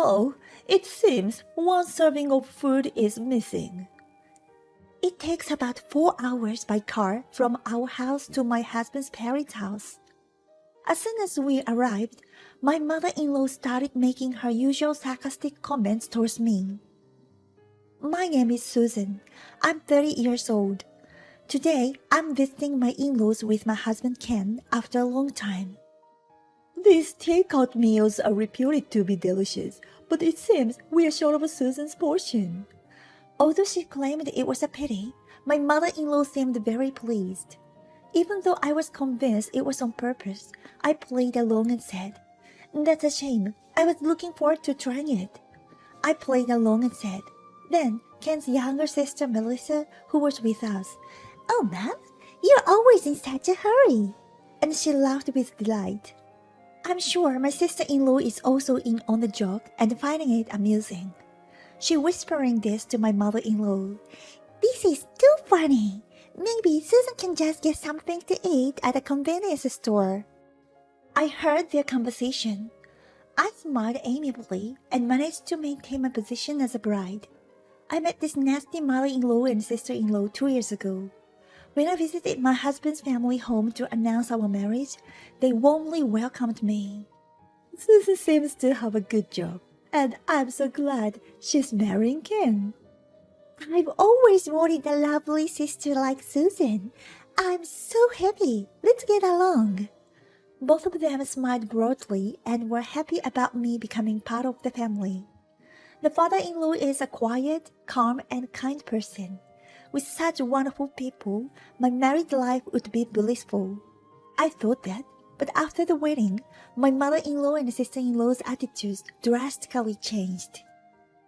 Oh, it seems one serving of food is missing. It takes about 4 hours by car from our house to my husband's parents' house. As soon as we arrived, my mother-in-law started making her usual sarcastic comments towards me. My name is Susan. I'm 30 years old. Today, I'm visiting my in-laws with my husband Ken after a long time. These takeout meals are reputed to be delicious, but it seems we are short of Susan's portion. Although she claimed it was a pity, my mother-in-law seemed very pleased. Even though I was convinced it was on purpose, I played along and said, "That's a shame. I was looking forward to trying it." I played along and said. Then Ken's younger sister Melissa, who was with us, "Oh, Mom, you're always in such a hurry." And she laughed with delight. I'm sure my sister-in-law is also in on the joke and finding it amusing. She whispering this to my mother-in-law. "This is too funny. Maybe Susan can just get something to eat at a convenience store." I heard their conversation. I smiled amiably and managed to maintain my position as a bride. I met this nasty mother-in-law and sister-in-law 2 years ago. When I visited my husband's family home to announce our marriage, they warmly welcomed me. Susan seems to have a good job, and I'm so glad she's marrying Ken. I've always wanted a lovely sister like Susan. I'm so happy. Let's get along. Both of them smiled broadly and were happy about me becoming part of the family. The father-in-law is a quiet, calm, and kind person. With such wonderful people, my married life would be blissful. I thought that, but after the wedding, my mother-in-law and sister-in-law's attitudes drastically changed.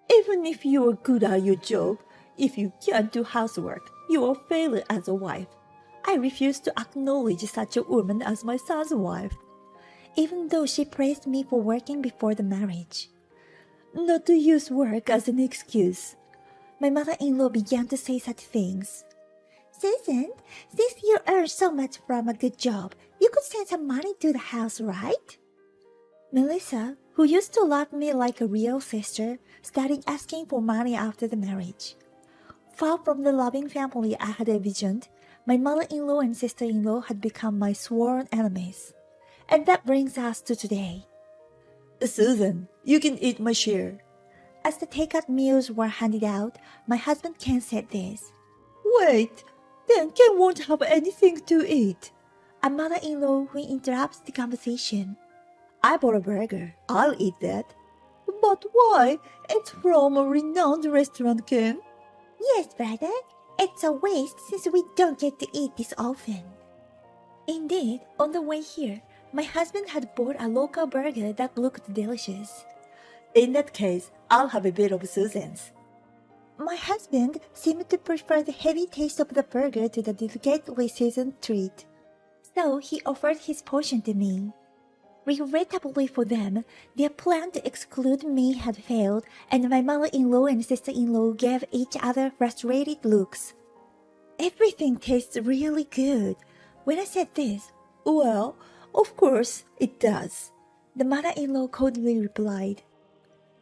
Even if you are good at your job, if you can't do housework, you are a failure as a wife. I refuse to acknowledge such a woman as my son's wife, even though she praised me for working before the marriage. Not to use work as an excuse. My mother-in-law began to say such things. "Susan, since you earn so much from a good job, you could send some money to the house, right?" Melissa, who used to love me like a real sister, started asking for money after the marriage. Far from the loving family I had envisioned, my mother-in-law and sister-in-law had become my sworn enemies. And that brings us to today. "Susan, you can eat my share." As the takeout meals were handed out, my husband Ken said this. "Wait, then Ken won't have anything to eat." A mother-in-law who interrupts the conversation. "I bought a burger. I'll eat that." "But why? It's from a renowned restaurant, Ken." "Yes, brother. It's a waste since we don't get to eat this often." Indeed, on the way here, my husband had bought a local burger that looked delicious. "In that case, I'll have a bit of Susan's." My husband seemed to prefer the heavy taste of the burger to the delicately seasoned treat, so he offered his portion to me. Regrettably for them, their plan to exclude me had failed, and my mother-in-law and sister-in-law gave each other frustrated looks. "Everything tastes really good." When I said this, "Well, of course it does," the mother-in-law coldly replied.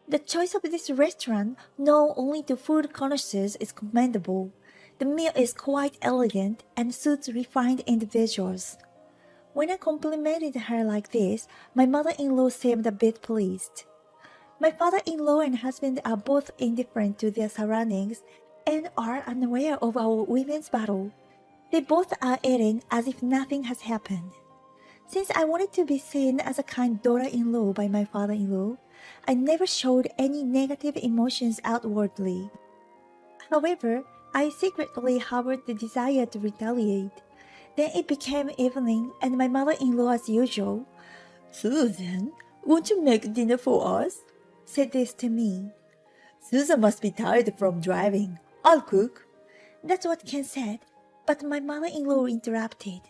The choice of this restaurant, known only to food connoisseurs, is commendable. The meal is quite elegant and suits refined individuals. When I complimented her like this, my mother-in-law seemed a bit pleased. My father-in-law and husband are both indifferent to their surroundings and are unaware of our women's battle. They both are eating as if nothing has happened. Since I wanted to be seen as a kind daughter-in-law by my father-in-law, I never showed any negative emotions outwardly. However, I secretly harbored the desire to retaliate. Then it became evening, and my mother-in-law, as usual, "Susan, won't you make dinner for us?" said this to me. "Susan must be tired from driving. I'll cook." That's what Ken said, but my mother-in-law interrupted.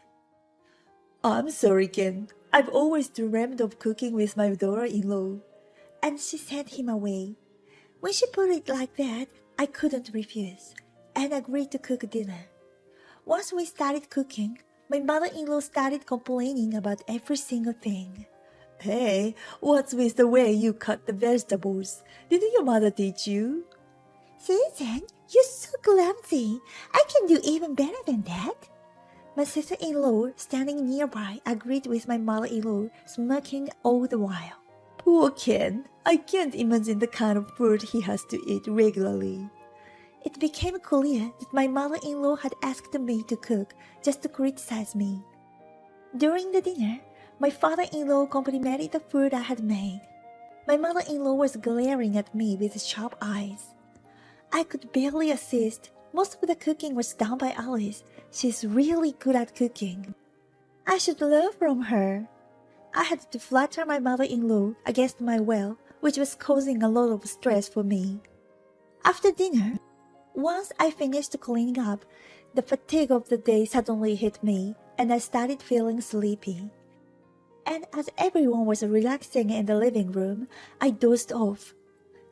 "I'm sorry, Ken. I've always dreamed of cooking with my daughter-in-law." And she sent him away. When she put it like that, I couldn't refuse, and agreed to cook dinner. Once we started cooking, my mother-in-law started complaining about every single thing. Hey, what's with the way you cut the vegetables? Did your mother teach you? Susan, you're so clumsy. I can do even better than that. My sister-in-law, standing nearby, agreed with my mother-in-law, smirking all the while. Poor Ken. I can't imagine the kind of food he has to eat regularly. It became clear that my mother-in-law had asked me to cook just to criticize me. During the dinner, my father-in-law complimented the food I had made. My mother-in-law was glaring at me with sharp eyes. I could barely assist. Most of the cooking was done by Alice. She's really good at cooking. I should learn from her. I had to flatter my mother-in-law against my will, which was causing a lot of stress for me. After dinner, once I finished cleaning up, the fatigue of the day suddenly hit me, and I started feeling sleepy. And as everyone was relaxing in the living room, I dozed off.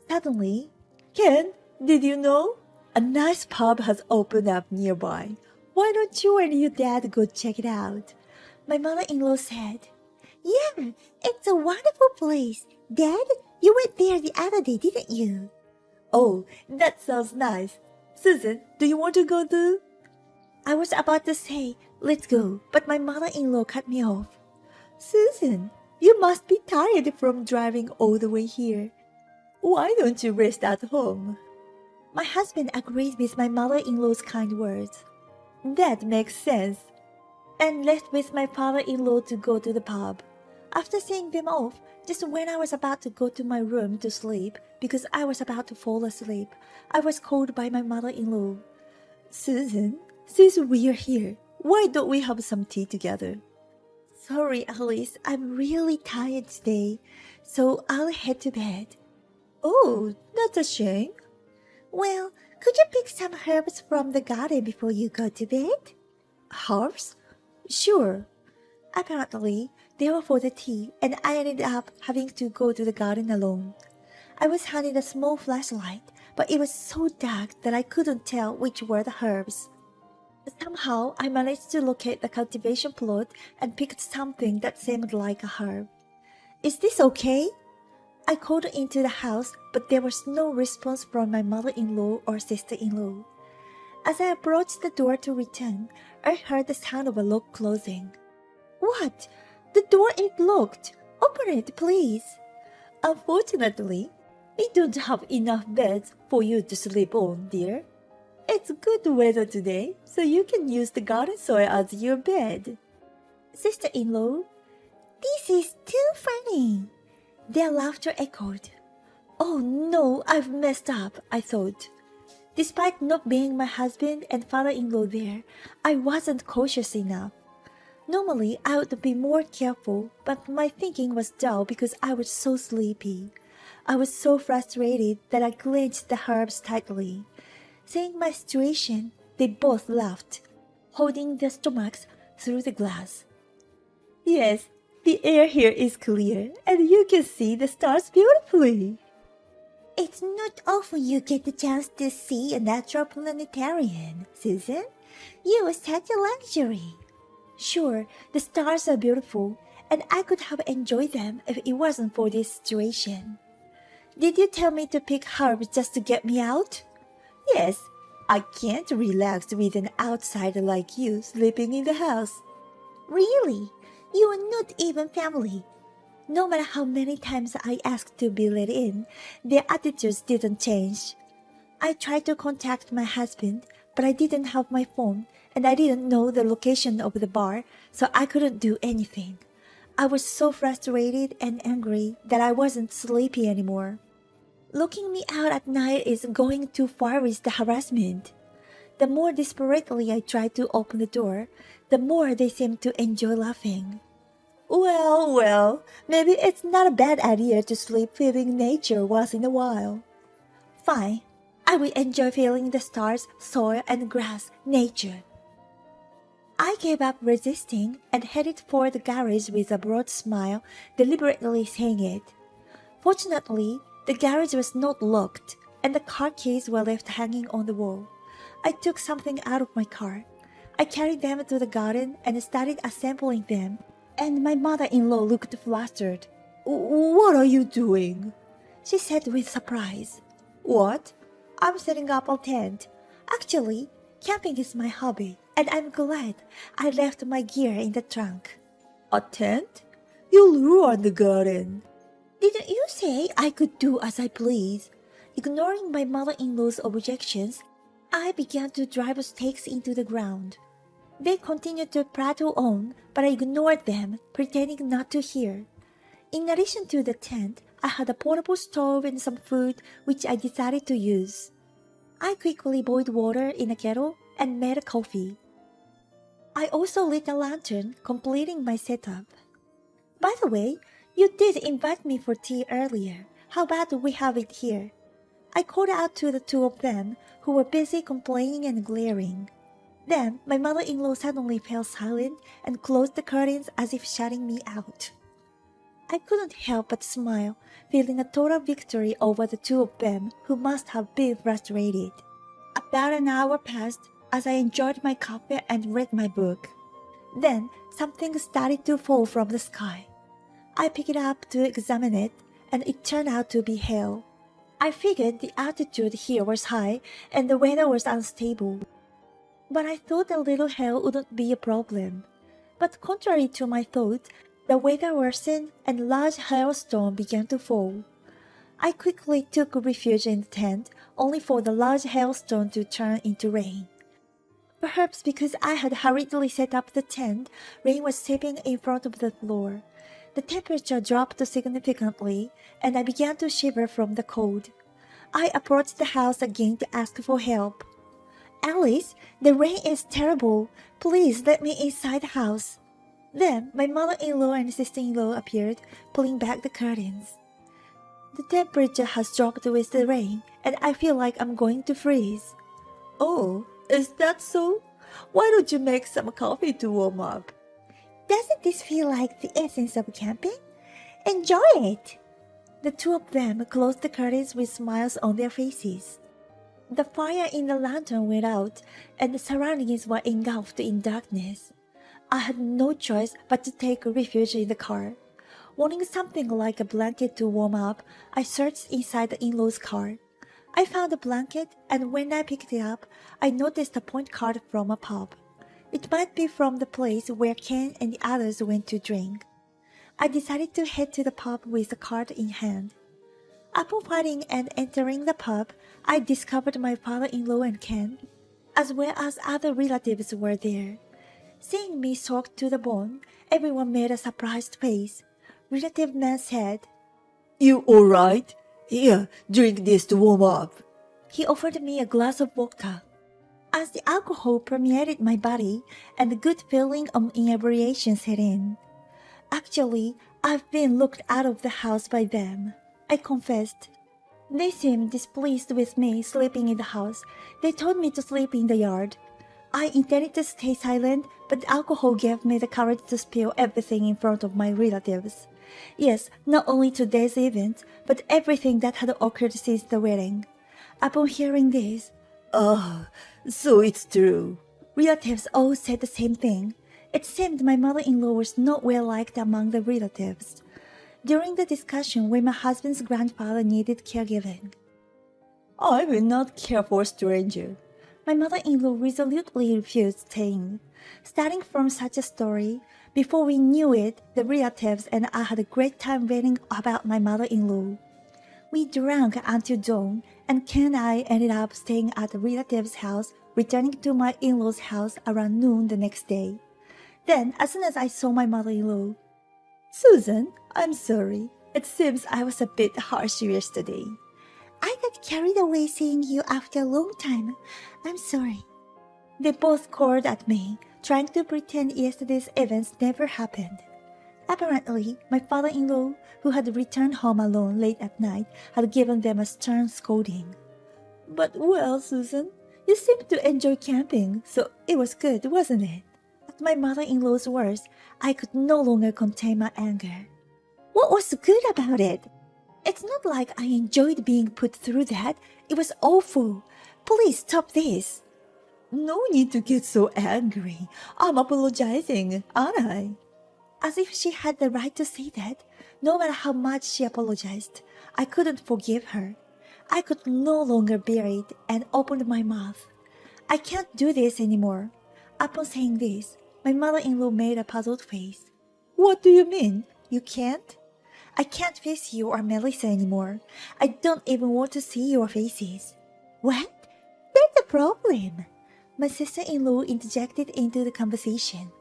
Suddenly, Ken, did you know? A nice pub has opened up nearby. Why don't you and your dad go check it out? My mother-in-law said, "Yeah, it's a wonderful place. Dad, you went there the other day, didn't you?" Oh, that sounds nice. Susan, do you want to go too? I was about to say, "Let's go," but my mother-in-law cut me off. Susan, you must be tired from driving all the way here. Why don't you rest at home? My husband agreed with my mother-in-law's kind words. That makes sense. And left with my father-in-law to go to the pub. After seeing them off, just when I was about to go to my room to sleep, because I was about to fall asleep, I was called by my mother-in-law. Susan, since we're here, why don't we have some tea together? Sorry, Alice, I'm really tired today, so I'll head to bed. Oh, that's a shame. Well, could you pick some herbs from the garden before you go to bed? Herbs? Sure. Apparently, they were for the tea, and I ended up having to go to the garden alone. I was handed a small flashlight, but it was so dark that I couldn't tell which were the herbs. Somehow, I managed to locate the cultivation plot and picked something that seemed like a herb. Is this okay? I called into the house, but there was no response from my mother-in-law or sister-in-law. As I approached the door to return, I heard the sound of a lock closing. What? The door ain't locked. Open it, please. Unfortunately, we don't have enough beds for you to sleep on, dear. It's good weather today, so you can use the garden soil as your bed. Sister-in-law, this is too funny. Their laughter echoed. Oh no, I've messed up, I thought. Despite not being my husband and father-in-law there, I wasn't cautious enough. Normally, I would be more careful, but my thinking was dull because I was so sleepy. I was so frustrated that I clenched the herbs tightly. Seeing my situation, they both laughed, holding their stomachs through the glass. Yes, the air here is clear, and you can see the stars beautifully. It's not often you get the chance to see a natural planetarium, Susan. You are such a luxury. Sure, the stars are beautiful, and I could have enjoyed them if it wasn't for this situation. Did you tell me to pick herbs just to get me out? Yes, I can't relax with an outsider like you sleeping in the house. Really? You are not even family. No matter how many times I asked to be let in, their attitudes didn't change. I tried to contact my husband, but I didn't have my phone, and I didn't know the location of the bar, so I couldn't do anything. I was so frustrated and angry that I wasn't sleepy anymore. Locking me out at night is going too far with the harassment. The more desperately I tried to open the door, the more they seemed to enjoy laughing. Well, maybe it's not a bad idea to sleep feeling nature once in a while. Fine, I will enjoy feeling the stars, soil, and grass, nature. I gave up resisting and headed for the garage with a broad smile, deliberately saying it. Fortunately, the garage was not locked, and the car keys were left hanging on the wall. I took something out of my car. I carried them to the garden and started assembling them, and my mother-in-law looked flustered. What are you doing? She said with surprise. What? I'm setting up a tent. Actually, camping is my hobby, and I'm glad I left my gear in the trunk. A tent? You'll ruin the garden. Didn't you say I could do as I please? Ignoring my mother-in-law's objections, I began to drive stakes into the ground. They continued to prattle on, but I ignored them, pretending not to hear. In addition to the tent, I had a portable stove and some food which I decided to use. I quickly boiled water in a kettle and made a coffee. I also lit a lantern, completing my setup. By the way, you did invite me for tea earlier. How about we have it here? I called out to the two of them, who were busy complaining and glaring. Then my mother-in-law suddenly fell silent and closed the curtains as if shutting me out. I couldn't help but smile, feeling a total victory over the two of them who must have been frustrated. About an hour passed as I enjoyed my coffee and read my book. Then something started to fall from the sky. I picked it up to examine it, and it turned out to be hail. I figured the altitude here was high and the weather was unstable. But I thought a little hail wouldn't be a problem. But contrary to my thoughts, the weather worsened and large hailstorm began to fall. I quickly took refuge in the tent, only for the large hailstone to turn into rain. Perhaps because I had hurriedly set up the tent, rain was seeping in front of the floor. The temperature dropped significantly, and I began to shiver from the cold. I approached the house again to ask for help. "Alice, the rain is terrible. Please let me inside the house." Then my mother-in-law and sister-in-law appeared, pulling back the curtains. "The temperature has dropped with the rain, and I feel like I'm going to freeze." Oh, is that so? Why don't you make some coffee to warm up? "Doesn't this feel like the essence of camping? Enjoy it!" The two of them closed the curtains with smiles on their faces. The fire in the lantern went out, and the surroundings were engulfed in darkness. I had no choice but to take refuge in the car. Wanting something like a blanket to warm up, I searched inside the in-laws' car. I found a blanket, and when I picked it up, I noticed a point card from a pub. It might be from the place where Ken and the others went to drink. I decided to head to the pub with the card in hand. Upon finding and entering the pub, I discovered my father-in-law and Ken, as well as other relatives were there. Seeing me soaked to the bone, everyone made a surprised face. Relative man said, "You all right? Here, drink this to warm up." He offered me a glass of vodka. As the alcohol permeated my body and the good feeling of inebriation set in. "Actually, I've been locked out of the house by them," I confessed. "They seemed displeased with me sleeping in the house. They told me to sleep in the yard. I intended to stay silent, but alcohol gave me the courage to spill everything in front of my relatives. Yes, not only today's event, but everything that had occurred since the wedding." Upon hearing this, "Ah, so it's true." relatives all said the same thing. It seemed my mother-in-law was not well liked among the relatives. During the discussion when my husband's grandfather needed caregiving, "I will not care for a stranger." my mother-in-law resolutely refused staying. Starting from such a story, before we knew it, the relatives and I had a great time venting about my mother-in-law. We drank until dawn, and Ken and I ended up staying at the relative's house, returning to my in-laws' house around noon the next day. Then, as soon as I saw my mother-in-law, "Susan, I'm sorry. It seems I was a bit harsh yesterday." "I got carried away seeing you after a long time. I'm sorry." They both called at me, trying to pretend yesterday's events never happened. Apparently, my father-in-law, who had returned home alone late at night, had given them a stern scolding. "But well, Susan, you seemed to enjoy camping, so it was good, wasn't it?" At my mother-in-law's words, I could no longer contain my anger. "What was good about it? It's not like I enjoyed being put through that. It was awful. Please stop this." "No need to get so angry. I'm apologizing, aren't I?" As if she had the right to say that, No matter how much she apologized, I couldn't forgive her. I could no longer bear it and opened my mouth. I can't do this anymore. Upon saying this, my mother-in-law made a puzzled face. What do you mean? You can't? I can't face you or Melissa anymore. I don't even want to see your faces. What? That's a problem. My sister-in-law interjected into the conversation.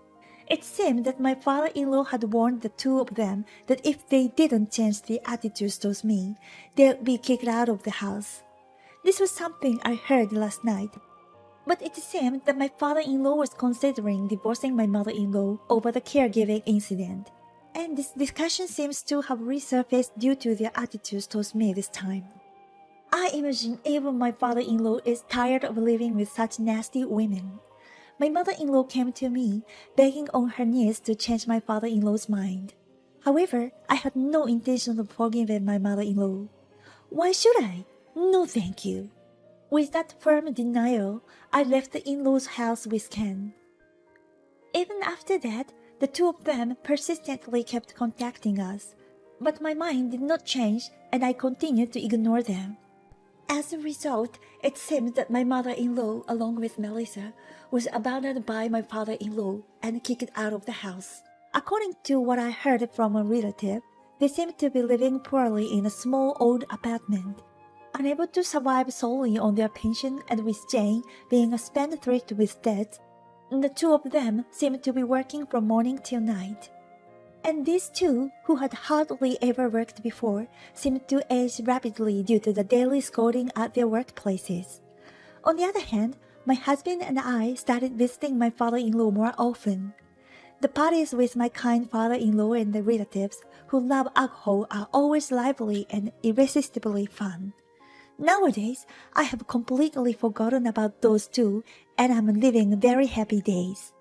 It seemed that my father-in-law had warned the two of them that if they didn't change their attitudes towards me, they'd be kicked out of the house. This was something I heard last night, but it seemed that my father-in-law was considering divorcing my mother-in-law over the caregiving incident, and this discussion seems to have resurfaced due to their attitudes towards me this time. I imagine even my father-in-law is tired of living with such nasty women. My mother-in-law came to me, begging on her knees to change my father-in-law's mind. However, I had no intention of forgiving my mother-in-law. Why should I? No, thank you. With that firm denial, I left the in-laws' house with Ken. Even after that, the two of them persistently kept contacting us, but my mind did not change and I continued to ignore them. As a result, it seemed that my mother-in-law, along with Melissa, was abandoned by my father-in-law and kicked out of the house. According to what I heard from a relative, they seemed to be living poorly in a small old apartment. Unable to survive solely on their pension and with Jane being a spendthrift with debts, the two of them seemed to be working from morning till night. And these two, who had hardly ever worked before, seemed to age rapidly due to the daily scolding at their workplaces. On the other hand, my husband and I started visiting my father-in-law more often. The parties with my kind father-in-law and the relatives who love alcohol are always lively and irresistibly fun. Nowadays, I have completely forgotten about those two and I'm living very happy days.